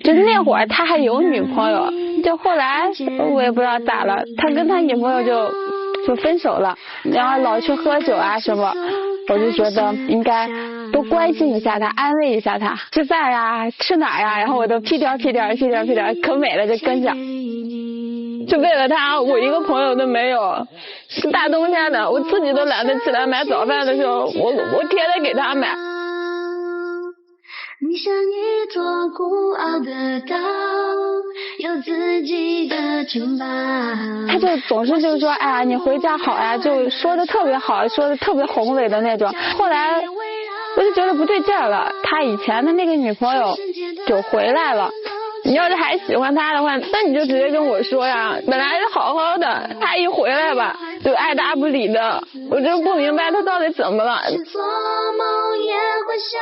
就是那会儿他还有女朋友，就后来我也不知道咋了，他跟他女朋友就分手了，然后老去喝酒啊什么，我就觉得应该多关心一下他，安慰一下他，吃饭呀，吃哪呀，然后我都屁颠可美了就跟着。就为了他，我一个朋友都没有。是大冬天的，我自己都懒得起来买早饭的时候，我天天给他买。你像一座孤傲的岛，有自己的城堡。他就总是就是说，哎呀，你回家好呀，就说的特别好，说的特别宏伟的那种。后来我就觉得不对劲了，他以前的那个女朋友就回来了。你要是还喜欢他的话，那你就直接跟我说呀。本来是好好的，他一回来吧，就爱答不理的，我真不明白他到底怎么了。做梦也会笑，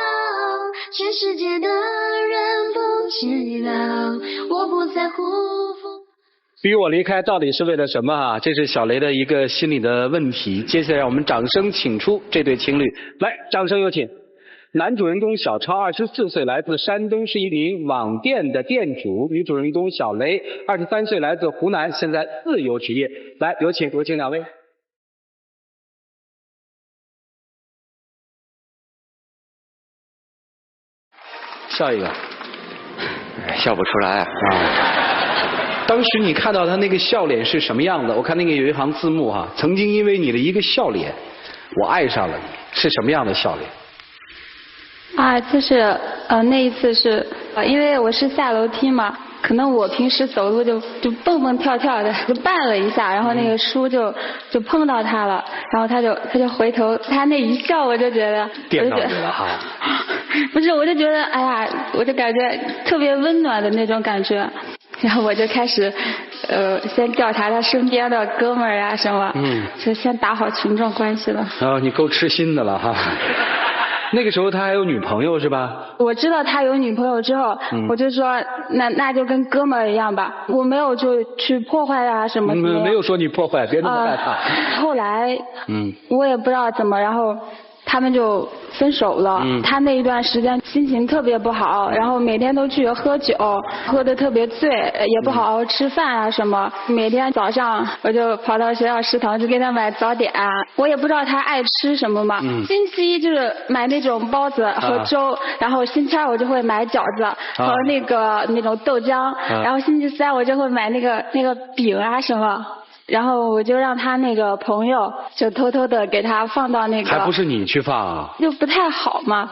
全世界的人不知道，我不在乎。逼我离开到底是为了什么啊？这是小雷的一个心理的问题。接下来让我们掌声请出这对情侣，来，掌声有请。男主人公小超24岁，来自山东，是一名网店的店主；女主人公小雷23岁，来自湖南，现在自由职业。来，有请两位。笑一个。笑不出来啊。当时你看到他那个笑脸是什么样的？我看那个有一行字幕哈，曾经因为你的一个笑脸，我爱上了你，是什么样的笑脸？啊，就是那一次是因为我是下楼梯嘛，可能我平时走路就蹦蹦跳跳的，就绊了一下，然后那个书就碰到他了，然后他就回头，他那一笑我就觉得电到你了哈。不是，我就觉得哎呀，我就感觉特别温暖的那种感觉，然后我就开始先调查他身边的哥们儿啊什么，就先打好群众关系了。哦，你够痴心的了哈。那个时候他还有女朋友是吧？我知道他有女朋友之后，我就说那就跟哥们儿一样吧，我没有就去破坏啊什么的。没有说你破坏，别那么害怕。后来我也不知道怎么，然后他们就分手了。他那一段时间心情特别不好，然后每天都去喝酒，喝得特别醉，也不好好吃饭啊什么。每天早上我就跑到学校食堂去给他买早点，我也不知道他爱吃什么嘛。星期一就是买那种包子和粥，然后星期二我就会买饺子和那种豆浆，然后星期三我就会买那个饼啊什么。然后我就让他那个朋友就偷偷的给他放到那个，还不是你去放啊？就不太好嘛。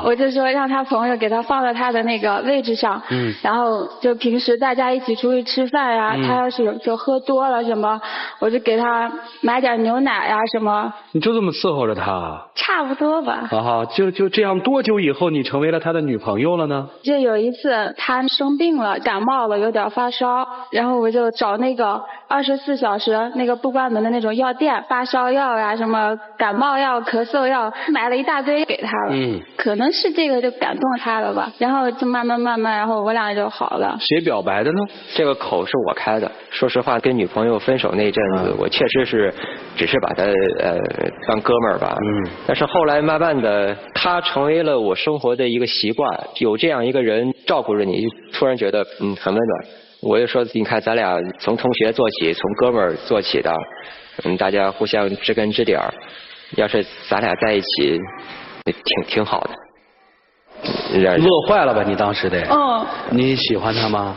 我就说让他朋友给他放到他的那个位置上。然后就平时大家一起出去吃饭呀，他要是就喝多了什么，我就给他买点牛奶呀什么。你就这么伺候着他？差不多吧。就这样，多久以后你成为了他的女朋友了呢？就有一次他生病了，感冒了，有点发烧，然后我就找那个24小时那个不关门的那种药店，发烧药啊什么感冒药、咳嗽药，买了一大堆给他了。可能是这个就感动他了吧，然后就慢慢，然后我俩就好了。谁表白的呢？这个口是我开的。说实话，跟女朋友分手那阵子，我确实是只是把他当哥们儿吧。但是后来慢慢的，他成为了我生活的一个习惯，有这样一个人照顾着你，突然觉得很温暖。我就说，你看咱俩从同学做起，从哥们儿做起的，大家互相知根知底儿。要是咱俩在一起，挺好的。乐坏了吧？你当时得。你喜欢他吗？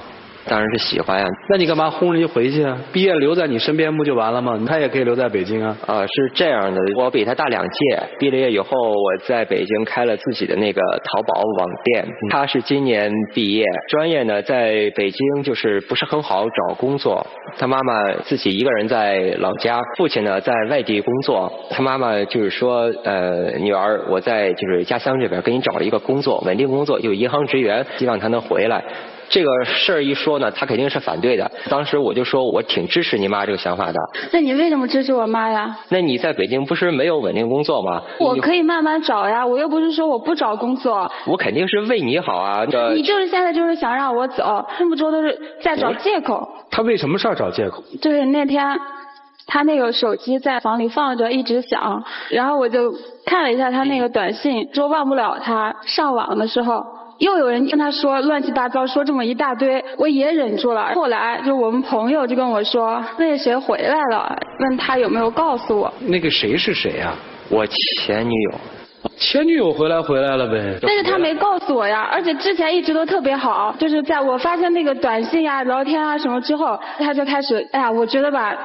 当然是喜欢呀。那你干嘛轰人家回去啊？毕业留在你身边不就完了吗？他也可以留在北京啊。是这样的，我比他大2届，毕了业以后我在北京开了自己的那个淘宝网店。他是今年毕业，专业呢在北京就是不是很好找工作。他妈妈自己一个人在老家，父亲呢在外地工作。他妈妈就是说，女儿，我在就是家乡这边给你找一个工作，稳定工作，有银行职员，希望他能回来。这个事儿一说呢，他肯定是反对的。当时我就说我挺支持你妈这个想法的。那你为什么支持我妈呀？那你在北京不是没有稳定工作吗？我可以慢慢找呀，我又不是说我不找工作。我肯定是为你好啊。你就是现在就是想让我走，这么多都是在找借口。他为什么事儿找借口？就是那天他那个手机在房里放着一直响，然后我就看了一下他那个短信，说忘不了他上网的时候又有人跟他说乱七八糟，说这么一大堆，我也忍住了。后来就我们朋友就跟我说，那个谁回来了，问他有没有告诉我。那个谁是谁呀？我前女友。前女友回来了呗。但是他没告诉我呀，而且之前一直都特别好，就是在我发现那个短信呀、聊天啊什么之后，他就开始，哎呀，我觉得吧。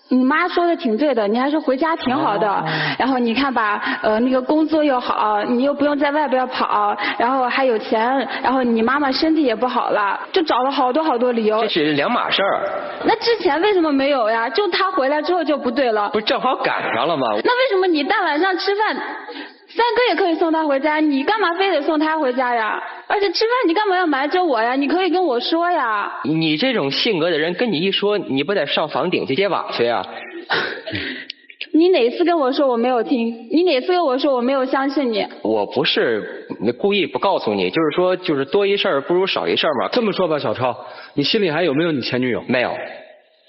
你妈说的挺对的，你还是回家挺好的。然后你看吧，那个工作又好，你又不用在外边跑，然后还有钱，然后你妈妈身体也不好了，就找了好多理由。这是两码事儿。那之前为什么没有呀？就他回来之后就不对了。不是正好赶上了吗？那为什么你大晚上吃饭，三哥也可以送他回家，你干嘛非得送他回家呀？而且吃饭你干嘛要瞒着我呀？你可以跟我说呀。你这种性格的人跟你一说，你不得上房顶去接瓦去呀？你哪次跟我说我没有听？你哪次跟我说我没有相信你？我不是故意不告诉你，就是说就是多一事不如少一事嘛。这么说吧，小超，你心里还有没有你前女友？没有。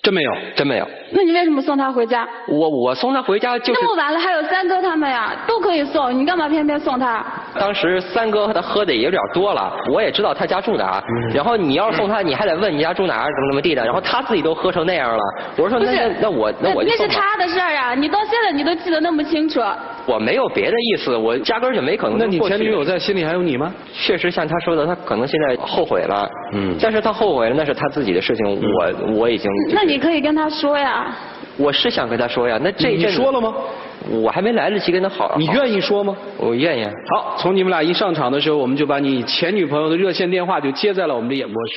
真没有，真没有。那你为什么送他回家？我送他回家就是那么晚了，还有三哥他们呀，都可以送，你干嘛偏偏送他？当时三哥他喝的也有点多了，我也知道他家住哪儿，然后你要是送他，你还得问你家住哪儿，怎么地的，然后他自己都喝成那样了，我说那我就送吧。那是他的事儿呀，你到现在你都记得那么清楚。我没有别的意思，我压根儿就没可能。那你前女友在心里还有你吗？确实像他说的，他可能现在后悔了，但是他后悔了那是他自己的事情，我已经。那你可以跟他说呀。我是想跟他说呀，那这一阵你说了吗？我还没来得及跟他好。你愿意说吗？我愿意。好，从你们俩一上场的时候，我们就把你前女朋友的热线电话就接在了我们的演播室。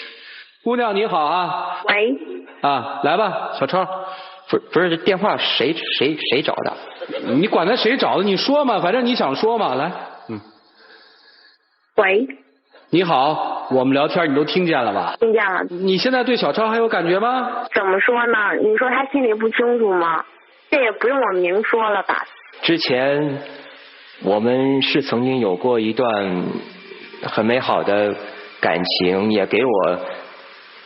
姑娘你好啊。喂。啊，来吧，小超。不是这电话谁找的？你管他谁找的，你说嘛，反正你想说嘛，来。喂。你好，我们聊天你都听见了吧？听见了。你现在对小超还有感觉吗？怎么说呢？你说他心里不清楚吗？这也不用我明说了吧。之前我们是曾经有过一段很美好的感情，也给我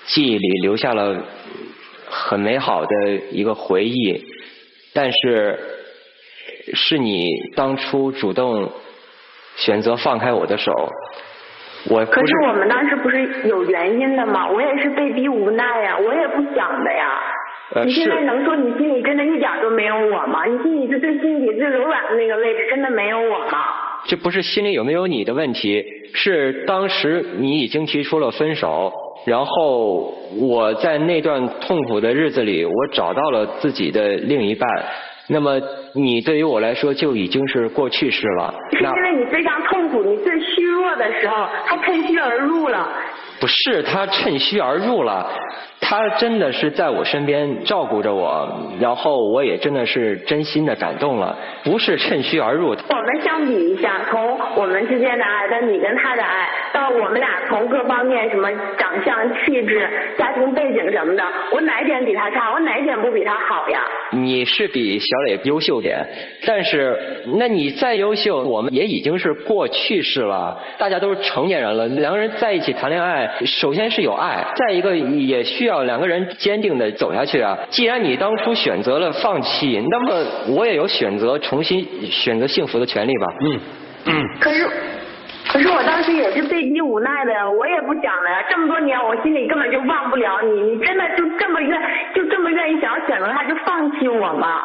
记忆里留下了很美好的一个回忆，但是是你当初主动选择放开我的手。可是我们当时不是有原因的吗？我也是被逼无奈呀，我也不想的呀。你现在能说你心里真的一点都没有我吗？你心里是最心底最柔软的那个位置真的没有我吗？这不是心里有没有你的问题，是当时你已经提出了分手，然后我在那段痛苦的日子里，我找到了自己的另一半。那么你对于我来说就已经是过去式了。是因为你非常痛苦，你最虚弱的时候，他趁虚而入了。不是他趁虚而入了，他真的是在我身边照顾着我，然后我也真的是真心的感动了，不是趁虚而入。我们相比一下，从我们之间的爱到你跟他的爱，到我们俩从各方面什么长相、气质、家庭背景什么的，我哪一点比他差？我哪一点不比他好呀？你是比小磊优秀点，但是那你再优秀，我们也已经是过去式了，大家都是成年人了，两个人在一起谈恋爱，首先是有爱，再一个也需要两个人坚定的走下去啊。既然你当初选择了放弃，那么我也有重新选择幸福的权利吧。可是我当时也是被逼无奈的呀，我也不想的呀。这么多年，我心里根本就忘不了你，你真的就这么愿意想要选择他就放弃我吗？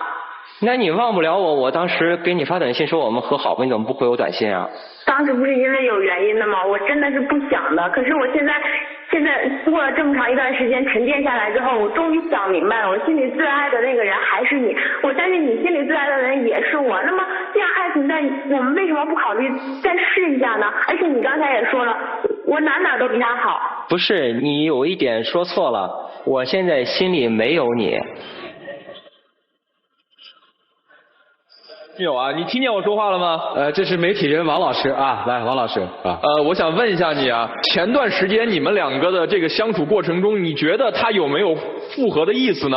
那你忘不了我，我当时给你发短信说我们和好吧，你怎么不回我短信啊？当时不是因为有原因的吗？我真的是不想的。可是我现在过了这么长一段时间沉淀下来之后，我终于想明白了，我心里最爱的那个人还是你，我相信你心里最爱的人也是我。那么既然爱存在，我们为什么不考虑再试一下呢？而且你刚才也说了，我哪都比他好。不是，你有一点说错了，我现在心里没有你。有啊，你听见我说话了吗？这是媒体人王老师啊，来，王老师啊。我想问一下你啊，前段时间你们两个的这个相处过程中，你觉得他有没有复合的意思呢？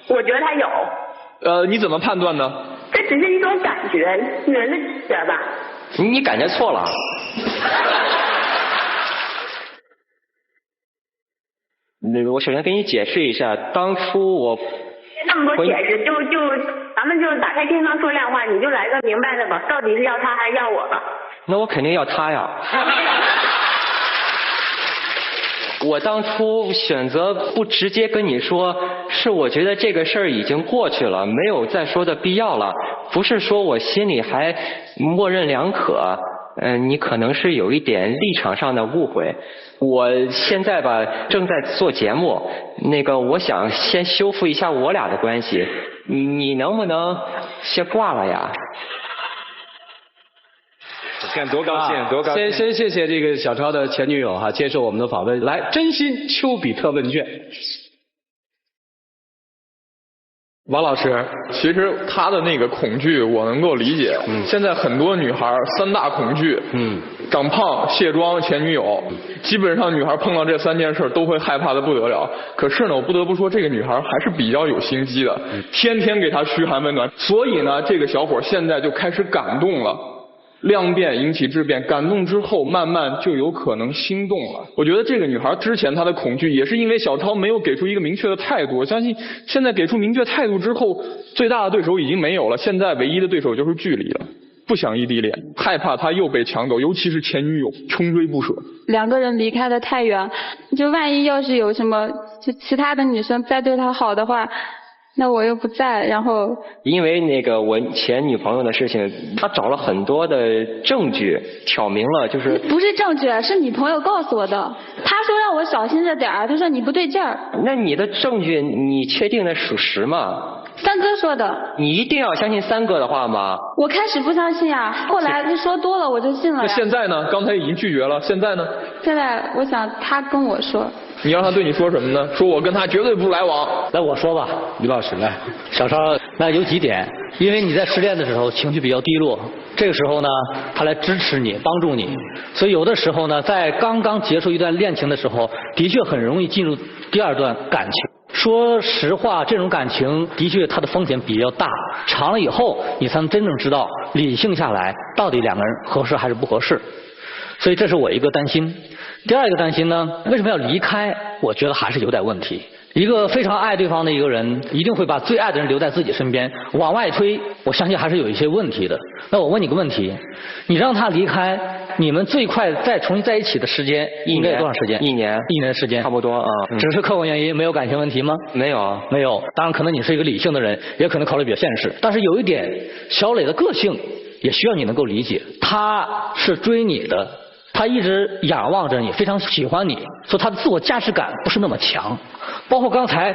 我觉得他有。你怎么判断呢？这只是一种感觉，人的直觉吧。你感觉错了。我首先给你解释一下，当初我那么多解释，咱们就打开天窗说亮话，你就来个明白的吧，到底是要他还是要我吧？那我肯定要他呀。我当初选择不直接跟你说，是我觉得这个事儿已经过去了，没有再说的必要了，不是说我心里还默认两可。你可能是有一点立场上的误会。我现在吧正在做节目，我想先修复一下我俩的关系，你能不能先挂了呀？看多高兴，多高兴！先谢谢这个小超的前女友哈，接受我们的访问。来，真心丘比特问卷。王老师，其实他的那个恐惧我能够理解。现在很多女孩3大恐惧，长胖、卸妆、前女友，基本上女孩碰到这3件事都会害怕的不得了。可是呢，我不得不说这个女孩还是比较有心机的，天天给她嘘寒问暖。所以呢，这个小伙现在就开始感动了。量变引起质变，感动之后慢慢就有可能心动了。我觉得这个女孩之前她的恐惧也是因为小超没有给出一个明确的态度，我相信现在给出明确态度之后，最大的对手已经没有了，现在唯一的对手就是距离了。不想异地恋，害怕他又被抢走，尤其是前女友穷追不舍。2个人离开的太远，就万一要是有什么就其他的女生再对他好的话，那我又不在，然后因为我前女朋友的事情，他找了很多的证据，挑明了就是不是证据，是你朋友告诉我的。他说让我小心着点儿，他说你不对劲儿。那你的证据你确定的属实吗？三哥说的。你一定要相信三哥的话吗？我开始不相信啊，后来你说多了我就信了呀。那现在呢？刚才已经拒绝了，现在呢？现在我想他跟我说。你让他对你说什么呢？说我跟他绝对不来往。来我说吧，于老师来。小超，那有几点，因为你在失恋的时候情绪比较低落，这个时候呢，他来支持你，帮助你，所以有的时候呢，在刚刚结束一段恋情的时候，的确很容易进入第2段感情。说实话，这种感情的确它的风险比较大，长了以后你才能真正知道理性下来到底2个人合适还是不合适。所以这是我一个担心。第2个担心呢，为什么要离开？我觉得还是有点问题。一个非常爱对方的一个人，一定会把最爱的人留在自己身边，往外推，我相信还是有一些问题的。那我问你个问题，你让他离开，你们最快再重新在一起的时间应该有多长时间？1年的时间，差不多啊。只是客观原因，没有感情问题吗？没有，没有。当然，可能你是一个理性的人，也可能考虑比较现实。但是有一点，小磊的个性也需要你能够理解，他是追你的。他一直仰望着你，非常喜欢你，所以他的自我价值感不是那么强。包括刚才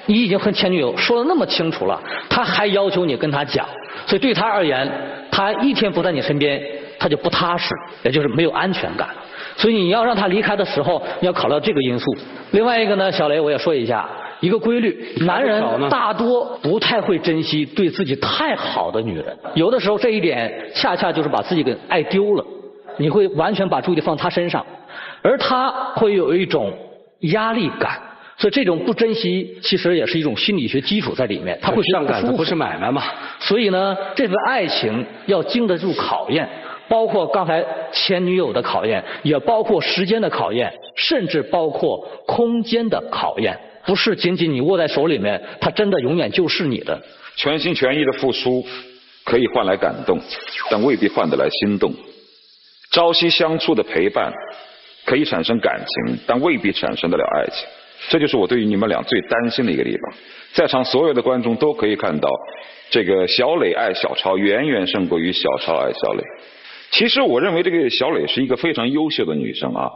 你已经和前女友说的那么清楚了，他还要求你跟他讲，所以对他而言，他一天不在你身边，他就不踏实，也就是没有安全感。所以你要让他离开的时候，你要考虑到这个因素。另外一个呢，小雷我也说一下一个规律，男人大多不太会珍惜对自己太好的女人，有的时候这一点恰恰就是把自己给爱丢了。你会完全把注意力放他身上，而他会有一种压力感，所以这种不珍惜其实也是一种心理学基础在里面，他会上赶子不是买卖嘛。所以呢，这份爱情要经得住考验，包括刚才前女友的考验，也包括时间的考验，甚至包括空间的考验，不是仅仅你握在手里面，它真的永远就是你的。全心全意的付出可以换来感动，但未必换得来心动。朝夕相处的陪伴可以产生感情，但未必产生得了爱情。这就是我对于你们俩最担心的一个地方。在场所有的观众都可以看到，这个小磊爱小超远远胜过于小超爱小磊。其实我认为这个小磊是一个非常优秀的女生啊，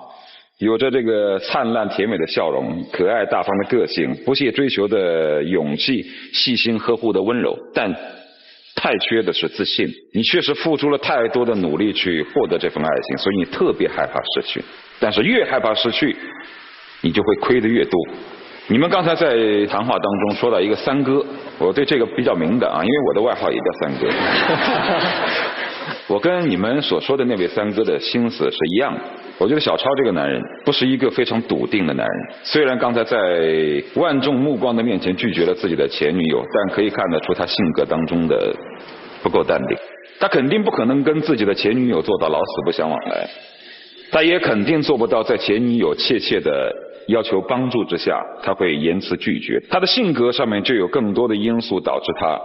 有着这个灿烂甜美的笑容，可爱大方的个性，不懈追求的勇气，细心呵护的温柔，但太缺的是自信。你确实付出了太多的努力去获得这份爱情，所以你特别害怕失去。但是越害怕失去，你就会亏得越多。你们刚才在谈话当中说到一个三哥，我对这个比较敏感啊，因为我的外号也叫三哥。我跟你们所说的那位三哥的心思是一样的。我觉得小超这个男人不是一个非常笃定的男人，虽然刚才在万众目光的面前拒绝了自己的前女友，但可以看得出他性格当中的不够淡定。他肯定不可能跟自己的前女友做到老死不相往来，他也肯定做不到在前女友切切的要求帮助之下他会言辞拒绝。他的性格上面就有更多的因素导致他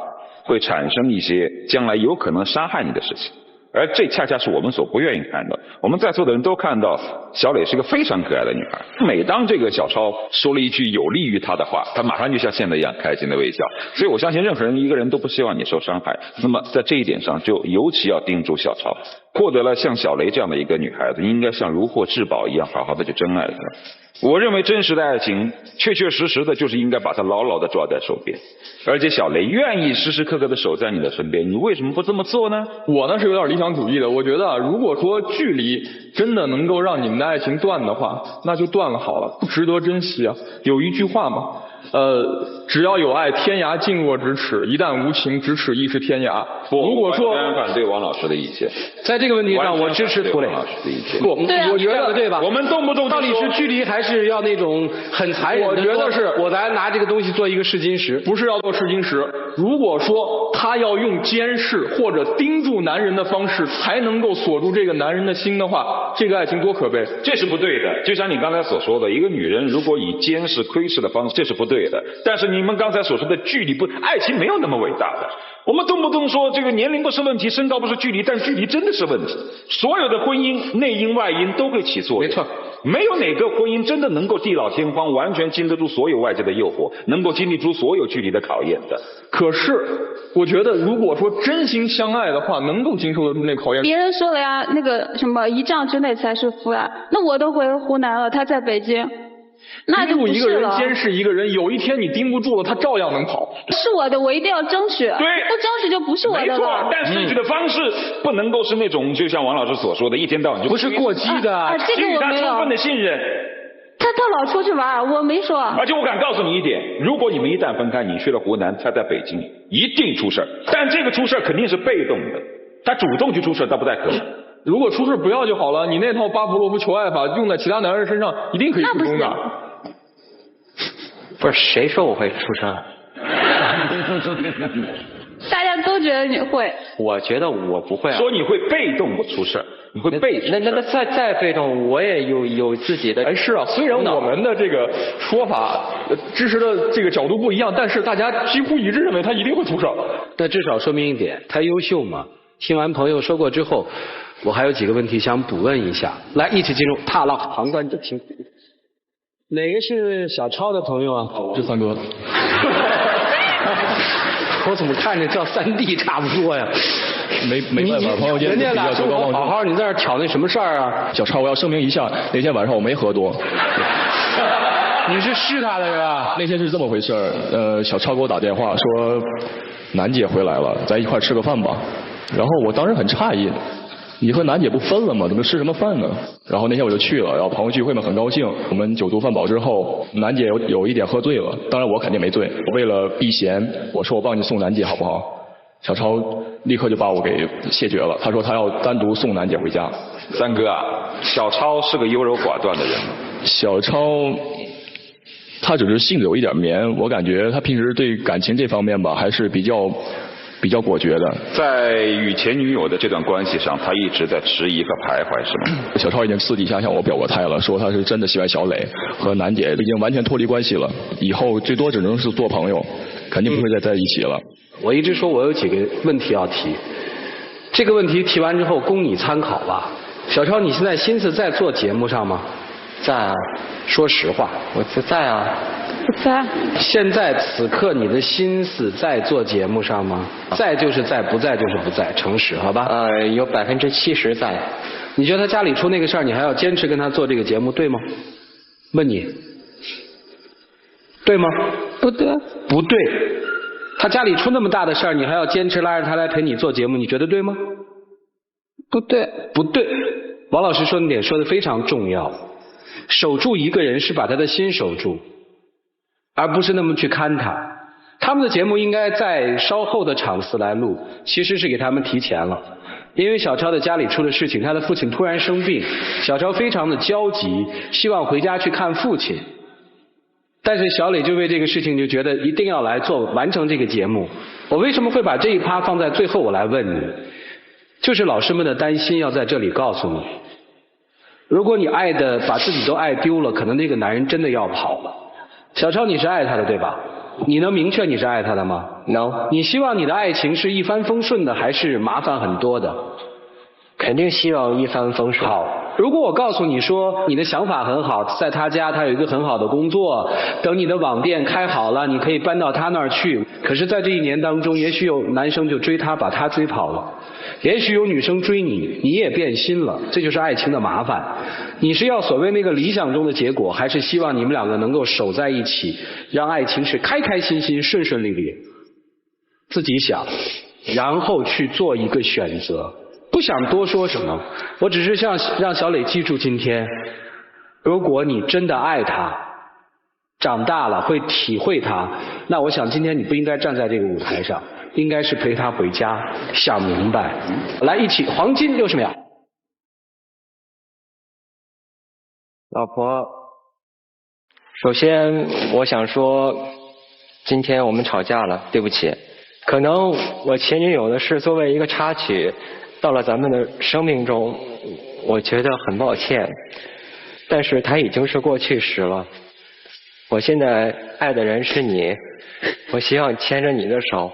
会产生一些将来有可能杀害你的事情。而这恰恰是我们所不愿意看到。我们在座的人都看到小磊是个非常可爱的女孩，每当这个小超说了一句有利于她的话，她马上就像现在一样开心的微笑。所以我相信任何人一个人都不希望你受伤害，那么在这一点上就尤其要叮嘱小超，获得了像小雷这样的一个女孩子，应该像如获至宝一样好好的去珍爱她。我认为真实的爱情确确实实的就是应该把它牢牢的抓在手边，而且小雷愿意时时刻刻的守在你的身边，你为什么不这么做呢？我呢是有点理想主义的，我觉得如果说距离真的能够让你们的爱情断的话，那就断了好了，不值得珍惜啊。有一句话嘛，只要有爱，天涯近若咫尺；一旦无情，咫尺亦是天涯。如果说完全反对王老师的意见，在这个问题上，我支持涂磊。不，我觉得对吧？我们动不动到底是距离还是要那种很残忍的？我觉得是，我咱拿这个东西做一个试金石，不是要做试金石。如果说他要用监视或者盯住男人的方式才能够锁住这个男人的心的话，这个爱情多可悲。这是不对的。就像你刚才所说的，一个女人如果以监视窥视的方式，这是不对的。但是你们刚才所说的距离不，爱情没有那么伟大的。我们动不动说这个年龄不是问题，身高不是距离，但距离真的是问题。所有的婚姻内因外因都会起作用，没错，没有哪个婚姻真的能够地老天荒，完全经得住所有外界的诱惑，能够经历住所有距离的考验的。可是我觉得如果说真心相爱的话，能够经受得住那考验。别人说了呀，那个什么1丈之内才是夫呀，那我都回湖南了，他在北京，那就不是了。盯住一个人，监视一个人，有一天你盯不住了，他照样能跑。是我的，我一定要争取。对，不争取就不是我的了。没错，但争取的方式不能够是那种，就像王老师所说的，一天到晚就不是过激的。这个我没有。给予他充分的信任。他老出去玩，我没说。而且我敢告诉你一点，如果你们一旦分开，你去了湖南，他在北京，一定出事。但这个出事肯定是被动的，他主动去出事，他不太可能。如果出事不要就好了，你那套巴甫洛夫求爱法用在其他男人身上，一定可以成功的。不是谁说我会出事？大家都觉得你会。我觉得我不会啊。说你会被动不出事，你会被那再被动，我也有自己的。哎，是啊，虽然我们的这个说法支持的这个角度不一样，但是大家几乎一致认为他一定会出事。那至少说明一点，他优秀嘛。听完朋友说过之后，我还有几个问题想补问一下。来，一起进入踏浪旁观者评。哪个是小超的朋友啊？这三哥。我怎么看着叫3D 差不多呀？没办法，朋友间人家俩说好好，你在这挑那什么事儿啊？小超，我要声明一下，那天晚上我没喝多。你是试他的是吧？那天是这么回事儿，小超给我打电话说，楠姐回来了，咱一块吃个饭吧。然后我当时很诧异，你和楠姐不分了吗？怎么吃什么饭呢？然后那天我就去了，然后朋友聚会嘛，很高兴。我们酒足饭饱之后，楠姐有一点喝醉了，当然我肯定没醉。为了避嫌，我说我帮你送楠姐好不好？小超立刻就把我给谢绝了，他说他要单独送楠姐回家。三哥啊，小超是个优柔寡断的人。小超他只是性子有一点绵，我感觉他平时对感情这方面吧，还是比较果决的。在与前女友的这段关系上，他一直在迟疑和徘徊，是吗？小超已经私底下向我表过态了，说他是真的喜欢小磊，和楠姐已经完全脱离关系了，以后最多只能是做朋友，肯定不会再在一起了。我一直说我有几个问题要提，这个问题提完之后供你参考吧。小超，你现在心思在做节目上吗？在啊。说实话。我在啊。不在。现在此刻你的心思在做节目上吗？在就是在，不在就是不在，诚实好吧？有70%在。你觉得他家里出那个事儿，你还要坚持跟他做这个节目，对吗？问你，对吗？不对。不对。他家里出那么大的事儿，你还要坚持拉着他来陪你做节目，你觉得对吗？不对。不对。王老师说那点说的非常重要，守住一个人是把他的心守住，而不是那么去看他。他们的节目应该在稍后的场次来录，其实是给他们提前了。因为小超的家里出了事情，他的父亲突然生病，小超非常的焦急，希望回家去看父亲。但是小磊就为这个事情就觉得一定要来完成这个节目。我为什么会把这一趴放在最后我来问你，就是老师们的担心要在这里告诉你，如果你爱的把自己都爱丢了，可能那个男人真的要跑了。小超，你是爱他的对吧？你能明确你是爱他的吗？ No。 你希望你的爱情是一帆风顺的，还是麻烦很多的？肯定希望一帆风顺。好，如果我告诉你说你的想法很好，在他家他有一个很好的工作，等你的网店开好了，你可以搬到他那儿去。可是在这1年当中，也许有男生就追他，把他追跑了。也许有女生追你，你也变心了，这就是爱情的麻烦。你是要所谓那个理想中的结果，还是希望你们两个能够守在一起，让爱情是开开心心、顺顺利利？自己想，然后去做一个选择。不想多说什么，我只是想让小磊记住今天，如果你真的爱他，长大了会体会他，那我想今天你不应该站在这个舞台上，应该是陪他回家，想明白。来，一起黄金60秒。老婆，首先我想说，今天我们吵架了，对不起。可能我前女友的事作为一个插曲，到了咱们的生命中，我觉得很抱歉。但是它已经是过去时了。我现在爱的人是你，我希望牵着你的手，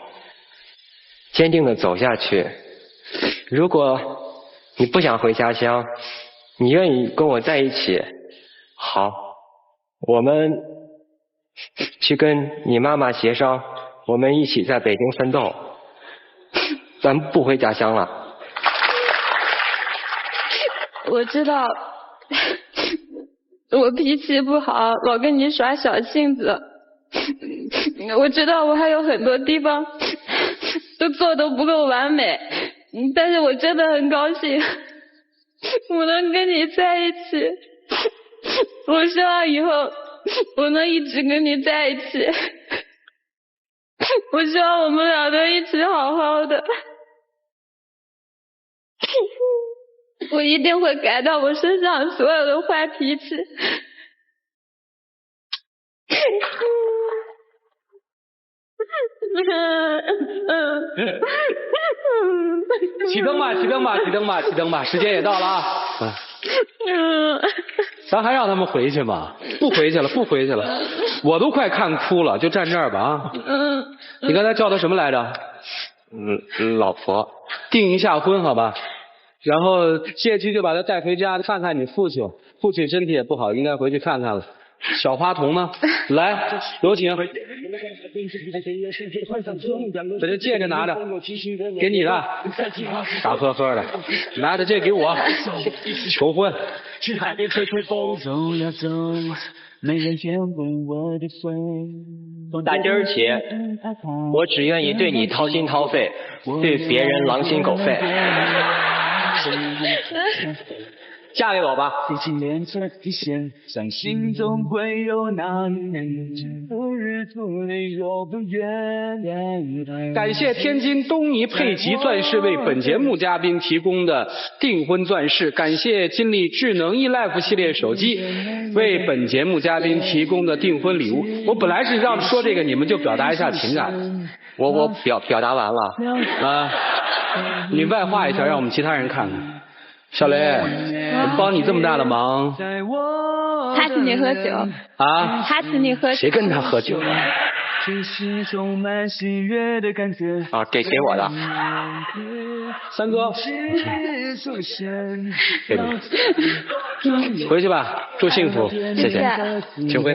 坚定地走下去。如果你不想回家乡，你愿意跟我在一起，好，我们去跟你妈妈协商，我们一起在北京奋斗，咱不回家乡了。我知道我脾气不好，老跟你耍小性子。我知道我还有很多地方都做得不够完美，但是我真的很高兴我能跟你在一起。我希望以后我能一直跟你在一起。我希望我们俩能一起好好的。我一定会改掉我身上所有的坏脾气。起灯吧，起灯吧，起灯吧，起灯吧，时间也到了啊！咱还让他们回去吗？不回去了，不回去了，我都快看哭了，就站这儿吧啊！你刚才叫他什么来着？老婆。订一下婚好吧？然后借期就把他带回家看看你父亲，父亲身体也不好，应该回去看看了。小花童呢？来，有请。把这戒指拿着，给你的，傻呵呵的，拿着这给我，求婚。从打今儿起，我只愿意对你掏心掏肺，对别人狼心狗肺。嫁给我吧。感谢天津东尼佩奇钻石为本节目嘉宾提供的订婚钻饰，感谢金立智能 eLife 系列手机为本节目嘉宾提供的订婚礼物。我本来是让说这个你们就表达一下情感，我表达完了啊，你外化一下，让我们其他人看看。小雷，我帮你这么大的忙，他请你喝酒啊？他请你喝酒？谁跟他喝酒啊？啊，给我的。三哥，给你，回去吧，祝幸福，谢谢，请回。